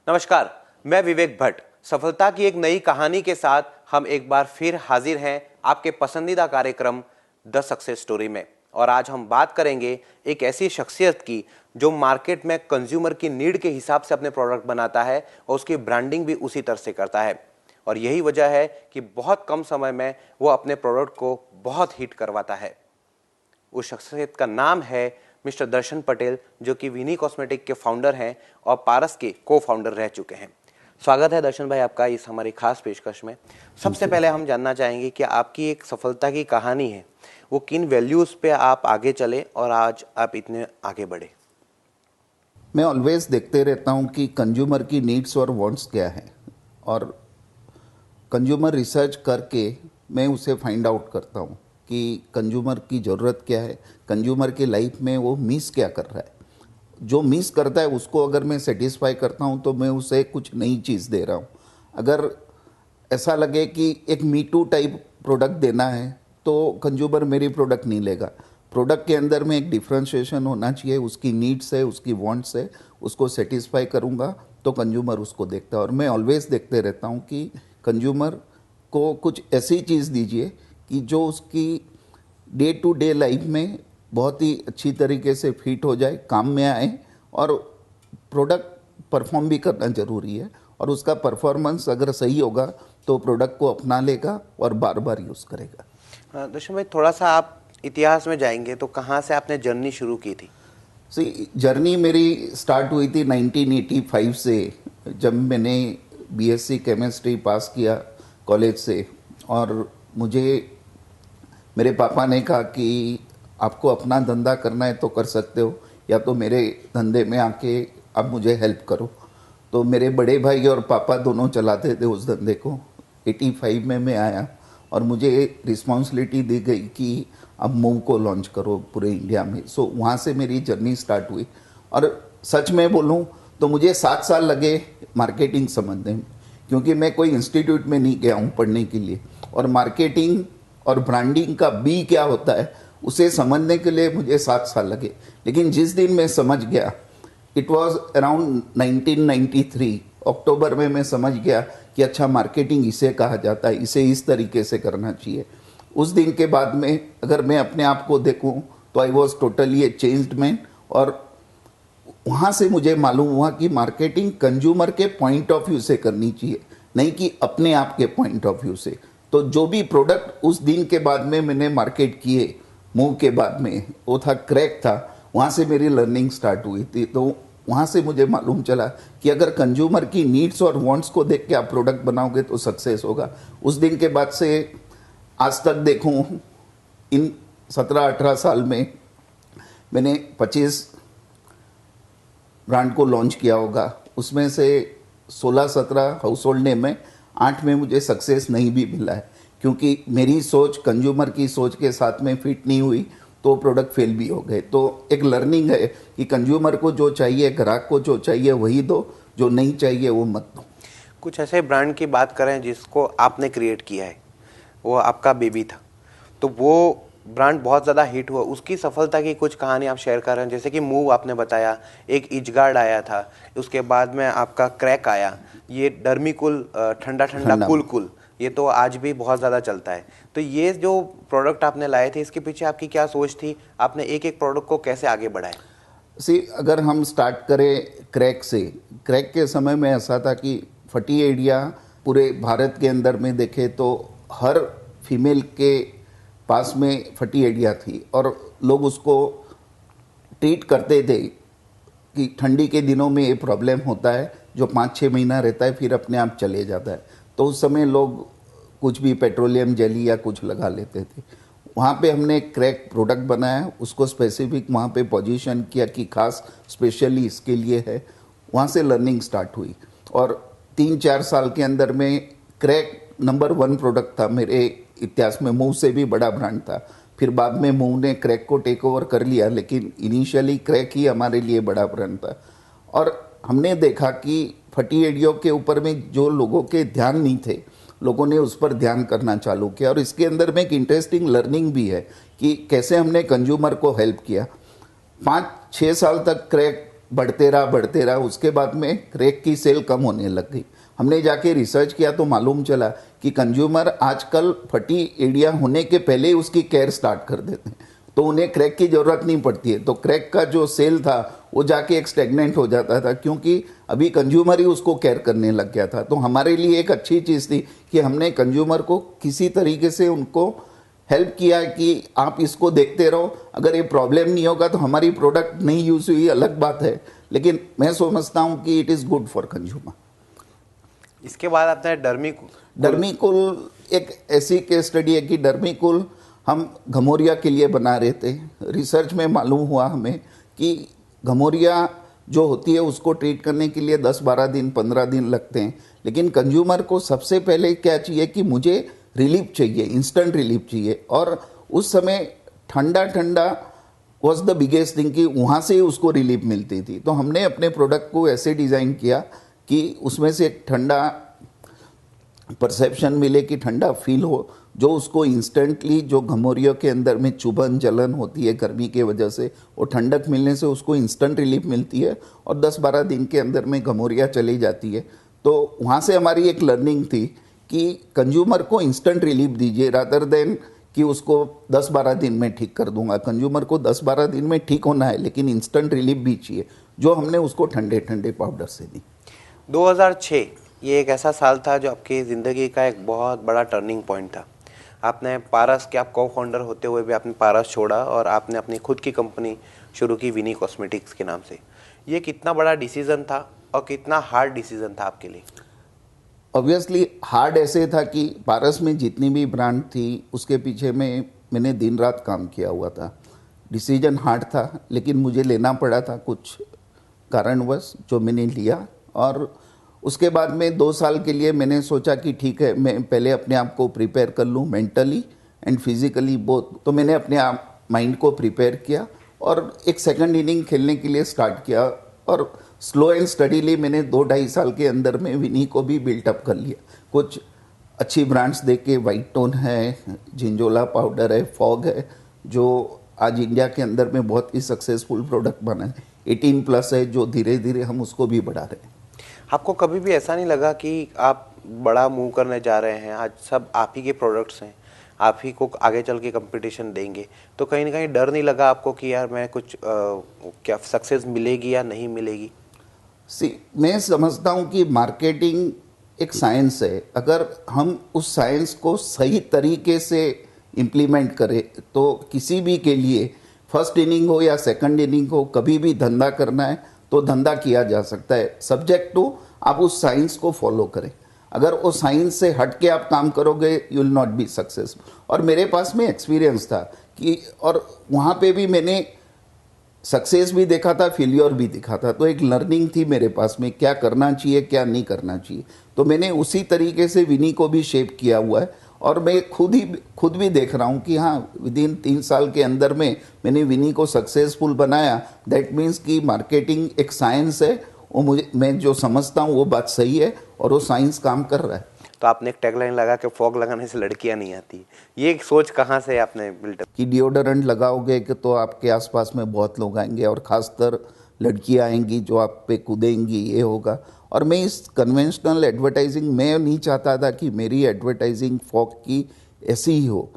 नमस्कार, मैं विवेक भट्ट। सफलता की एक नई कहानी के साथ हम एक बार फिर हाजिर हैं आपके पसंदीदा कार्यक्रम द सक्सेस स्टोरी में। और आज हम बात करेंगे एक ऐसी शख्सियत की जो मार्केट में कंज्यूमर की नीड के हिसाब से अपने प्रोडक्ट बनाता है और उसकी ब्रांडिंग भी उसी तरह से करता है। और यही वजह है कि बहुत कम समय में वो अपने प्रोडक्ट को बहुत हिट करवाता है। उस शख्सियत का नाम है मिस्टर दर्शन पटेल, जो कि विनी कॉस्मेटिक के फाउंडर हैं और पारस के को फाउंडर रह चुके हैं। स्वागत है दर्शन भाई आपका इस हमारी खास पेशकश में। सबसे पहले हम जानना चाहेंगे कि आपकी एक सफलता की कहानी है, वो किन वैल्यूज पे आप आगे चले और आज आप इतने आगे बढ़े। मैं ऑलवेज देखते रहता हूँ कि कंज्यूमर की नीड्स और वांट्स क्या है, और कंज्यूमर रिसर्च करके मैं उसे फाइंड आउट करता हूँ कि कंज्यूमर की ज़रूरत क्या है, कंज्यूमर की लाइफ में वो मिस क्या कर रहा है। जो मिस करता है उसको अगर मैं सेटिस्फाई करता हूँ तो मैं उसे कुछ नई चीज़ दे रहा हूँ। अगर ऐसा लगे कि एक मी टू टाइप प्रोडक्ट देना है तो कंज्यूमर मेरी प्रोडक्ट नहीं लेगा। प्रोडक्ट के अंदर में एक डिफ्रेंशिएशन होना चाहिए, उसकी नीड्स है, उसकी वांट्स है, उसको सेटिस्फाई करूँगा तो कंज्यूमर उसको देखता है। और मैं ऑलवेज देखते रहता हूँ कि कंज्यूमर को कुछ ऐसी चीज़ दीजिए कि जो उसकी डे टू डे लाइफ में बहुत ही अच्छी तरीके से फिट हो जाए, काम में आए, और प्रोडक्ट परफॉर्म भी करना ज़रूरी है। और उसका परफॉर्मेंस अगर सही होगा तो प्रोडक्ट को अपना लेगा और बार बार यूज़ करेगा। दर्शन भाई, थोड़ा सा आप इतिहास में जाएंगे तो कहाँ से आपने जर्नी शुरू की थी? जर्नी मेरी स्टार्ट हुई थी 1985 से, जब मैंने बीएससी केमिस्ट्री पास किया कॉलेज से। और मुझे मेरे पापा ने कहा कि आपको अपना धंधा करना है तो कर सकते हो, या तो मेरे धंधे में आके आप मुझे हेल्प करो। तो मेरे बड़े भाई और पापा दोनों चलाते थे उस धंधे को। 85 में मैं आया और मुझे रिस्पॉन्सिबिलिटी दी गई कि अब मूव को लॉन्च करो पूरे इंडिया में। सो वहाँ से मेरी जर्नी स्टार्ट हुई। और सच में बोलूँ तो मुझे 7 साल लगे मार्केटिंग समझने में, क्योंकि मैं कोई इंस्टीट्यूट में नहीं गया हूँ पढ़ने के लिए। और मार्केटिंग और ब्रांडिंग का बी क्या होता है उसे समझने के लिए मुझे 7 साल लगे। लेकिन जिस दिन मैं समझ गया, इट वाज अराउंड 1993 अक्टूबर में, मैं समझ गया कि अच्छा मार्केटिंग इसे कहा जाता है, इसे इस तरीके से करना चाहिए। उस दिन के बाद में अगर मैं अपने आप को देखूं तो I was totally A changed man. और वहाँ से मुझे मालूम हुआ कि मार्केटिंग कंज्यूमर के पॉइंट ऑफ व्यू से करनी चाहिए, नहीं कि अपने आप के पॉइंट ऑफ व्यू से। तो जो भी प्रोडक्ट उस दिन के बाद में मैंने मार्केट किए, मूव के बाद में, वो था क्रैक था। वहाँ से मेरी लर्निंग स्टार्ट हुई थी। तो वहाँ से मुझे मालूम चला कि अगर कंज्यूमर की नीड्स और वांट्स को देख के आप प्रोडक्ट बनाओगे तो सक्सेस होगा। उस दिन के बाद से आज तक देखूं, इन 17-18 साल में मैंने 25 ब्रांड को लॉन्च किया होगा। उसमें से 16-17 हाउस होल्ड नेम में 8 में मुझे सक्सेस नहीं भी मिला है, क्योंकि मेरी सोच कंज्यूमर की सोच के साथ में फिट नहीं हुई तो प्रोडक्ट फेल भी हो गए। तो एक लर्निंग है कि कंज्यूमर को जो चाहिए, ग्राहक को जो चाहिए वही दो, जो नहीं चाहिए वो मत दो। कुछ ऐसे ब्रांड की बात करें जिसको आपने क्रिएट किया है, वो आपका बेबी था, तो वो ब्रांड बहुत ज़्यादा हिट हुआ, उसकी सफलता की कुछ कहानी आप शेयर कर रहे हैं। जैसे कि मूव आपने बताया, एक इजगार्ड आया था, उसके बाद में आपका क्रैक आया, ये डर्मीकूल ठंडा ठंडा कूल कूल, ये तो आज भी बहुत ज़्यादा चलता है। तो ये जो प्रोडक्ट आपने लाए थे, इसके पीछे आपकी क्या सोच थी? आपने एक एक प्रोडक्ट को कैसे आगे बढ़ाया? अगर हम स्टार्ट करें क्रैक से, क्रैक के समय में ऐसा था कि फटी एरिया पूरे भारत के अंदर में देखे तो हर फीमेल के पास में फटी एरिया थी, और लोग उसको ट्रीट करते थे कि ठंडी के दिनों में ये प्रॉब्लम होता है, जो 5-6 महीना रहता है फिर अपने आप चले जाता है। तो उस समय लोग कुछ भी पेट्रोलियम जेली या कुछ लगा लेते थे। वहाँ पे हमने एक क्रैक प्रोडक्ट बनाया, उसको स्पेसिफिक वहाँ पे पोजीशन किया कि खास स्पेशली इसके लिए है। वहाँ से लर्निंग स्टार्ट हुई और 3-4 साल के अंदर में क्रैक नंबर 1 प्रोडक्ट था मेरे इतिहास में। मूव से भी बड़ा ब्रांड था, फिर बाद में मूव ने क्रैक को टेक ओवर कर लिया, लेकिन इनिशियली क्रैक ही हमारे लिए बड़ा ब्रांड था। और हमने देखा कि फटी एडियो के ऊपर में जो लोगों के ध्यान नहीं थे, लोगों ने उस पर ध्यान करना चालू किया। और इसके अंदर में एक इंटरेस्टिंग लर्निंग भी है कि कैसे हमने कंज्यूमर को हेल्प किया। 5-6 साल तक क्रैक बढ़ते रहा। उसके बाद में क्रैक की सेल कम होने लग गई। हमने जाके रिसर्च किया तो मालूम चला कि कंज्यूमर आजकल फटी एड़ियाँ होने के पहले ही उसकी केयर स्टार्ट कर देते हैं, तो उन्हें क्रैक की ज़रूरत नहीं पड़ती है। तो क्रैक का जो सेल था वो जाके एक स्टेगनेंट हो जाता था, क्योंकि अभी कंज्यूमर ही उसको केयर करने लग गया था। तो हमारे लिए एक अच्छी चीज़ थी कि हमने कंज्यूमर को किसी तरीके से उनको हेल्प किया कि आप इसको देखते रहो, अगर ये प्रॉब्लम नहीं होगा तो हमारी प्रोडक्ट नहीं यूज़ हुई अलग बात है, लेकिन मैं समझता हूँ कि it is good for consumer. इसके बाद आपने डर्मीकूल एक ऐसी केस स्टडी है कि डर्मीकूल हम घमौरिया के लिए बना रहे थे। रिसर्च में मालूम हुआ हमें कि घमौरिया जो होती है उसको ट्रीट करने के लिए 10-12 दिन 15 दिन लगते हैं, लेकिन कंज्यूमर को सबसे पहले क्या चाहिए कि मुझे रिलीफ चाहिए, इंस्टेंट रिलीफ चाहिए। और उस समय ठंडा ठंडा वॉज द बिगेस्ट थिंग कि वहाँ से ही उसको रिलीफ मिलती थी। तो हमने अपने प्रोडक्ट को ऐसे डिज़ाइन किया कि उसमें से ठंडा परसेप्शन मिले, कि ठंडा फील हो, जो उसको इंस्टेंटली जो घमौरियों के अंदर में चुभन जलन होती है गर्मी के वजह से, वो ठंडक मिलने से उसको इंस्टेंट रिलीफ मिलती है और 10-12 दिन के अंदर में घमौरियाँ चली जाती है। तो वहाँ से हमारी एक लर्निंग थी कि कंज्यूमर को इंस्टेंट रिलीफ दीजिए रादर देन कि उसको 10-12 दिन में ठीक कर दूंगा। कंज्यूमर को 10-12 दिन में ठीक होना है, लेकिन इंस्टेंट रिलीफ भी चाहिए, जो हमने उसको ठंडे ठंडे पाउडर से दी। 2006 ये एक ऐसा साल था जो आपकी ज़िंदगी का एक बहुत बड़ा टर्निंग पॉइंट था। आपने पारस के, आप को फाउंडर होते हुए भी आपने पारस छोड़ा और आपने अपनी खुद की कंपनी शुरू की विनी कॉस्मेटिक्स के नाम से। ये कितना बड़ा डिसीज़न था और कितना हार्ड डिसीज़न था आपके लिए? ऑब्वियसली हार्ड ऐसे था कि पारस में जितनी भी ब्रांड थी उसके पीछे में मैंने दिन रात काम किया हुआ था। डिसीजन हार्ड था, लेकिन मुझे लेना पड़ा था कुछ कारणवश, जो मैंने लिया। और उसके बाद में 2 साल के लिए मैंने सोचा कि ठीक है, मैं पहले अपने आप को प्रिपेयर कर लूँ मेंटली एंड फिजिकली बोथ। तो मैंने अपने आप माइंड को प्रिपेयर किया और एक सेकंड इनिंग खेलने के लिए स्टार्ट किया। और स्लो एंड स्टडीली मैंने 2-2.5 साल के अंदर में विनी को भी बिल्टअप कर लिया। कुछ अच्छी ब्रांड्स देख के, वाइट टोन है, जिंजोला पाउडर है, फॉग है, जो आज इंडिया के अंदर में बहुत ही सक्सेसफुल प्रोडक्ट बना है। 18+ है, जो धीरे धीरे हम उसको भी बढ़ा रहे हैं। आपको कभी भी ऐसा नहीं लगा कि आप बड़ा मूव करने जा रहे हैं, आज सब आप ही के प्रोडक्ट्स हैं, आप ही को आगे चल के कंपटीशन देंगे, तो कहीं ना कहीं डर नहीं लगा आपको कि यार मैं कुछ क्या सक्सेस मिलेगी या नहीं मिलेगी? मैं समझता हूँ कि मार्केटिंग एक साइंस है। अगर हम उस साइंस को सही तरीके से इम्प्लीमेंट करें तो किसी भी के लिए, फर्स्ट इनिंग हो या सेकंड इनिंग हो, कभी भी धंधा करना है तो धंधा किया जा सकता है, सब्जेक्ट टू आप उस साइंस को फॉलो करें। अगर वो साइंस से हट के आप काम करोगे, you will not be successful. और मेरे पास में एक्सपीरियंस था कि, और वहाँ पे भी मैंने सक्सेस भी देखा था, फेलियर भी देखा था। तो एक लर्निंग थी मेरे पास में, क्या करना चाहिए क्या नहीं करना चाहिए। तो मैंने उसी तरीके से विनी को भी शेप किया हुआ है। और मैं खुद भी देख रहा हूँ कि हाँ, विदिन 3 साल के अंदर में मैंने विनी को सक्सेसफुल बनाया। दैट मीन्स कि मार्केटिंग एक साइंस है, वो मैं जो समझता हूँ वो बात सही है और वो साइंस काम कर रहा है। तो आपने एक टैगलाइन लगा कि फॉग लगाने से लड़कियां नहीं आती, ये एक सोच कहाँ से आपने बिल्डअप कि डिओडोरेंट लगाओगे कि तो आपके आसपास में बहुत लोग आएंगे और खासकर लड़कियां आएंगी जो आप पे कूदेंगी, ये होगा। और मैं इस कन्वेंशनल एडवर्टाइजिंग में नहीं चाहता था कि मेरी एडवर्टाइजिंग फॉग की ऐसी ही हो।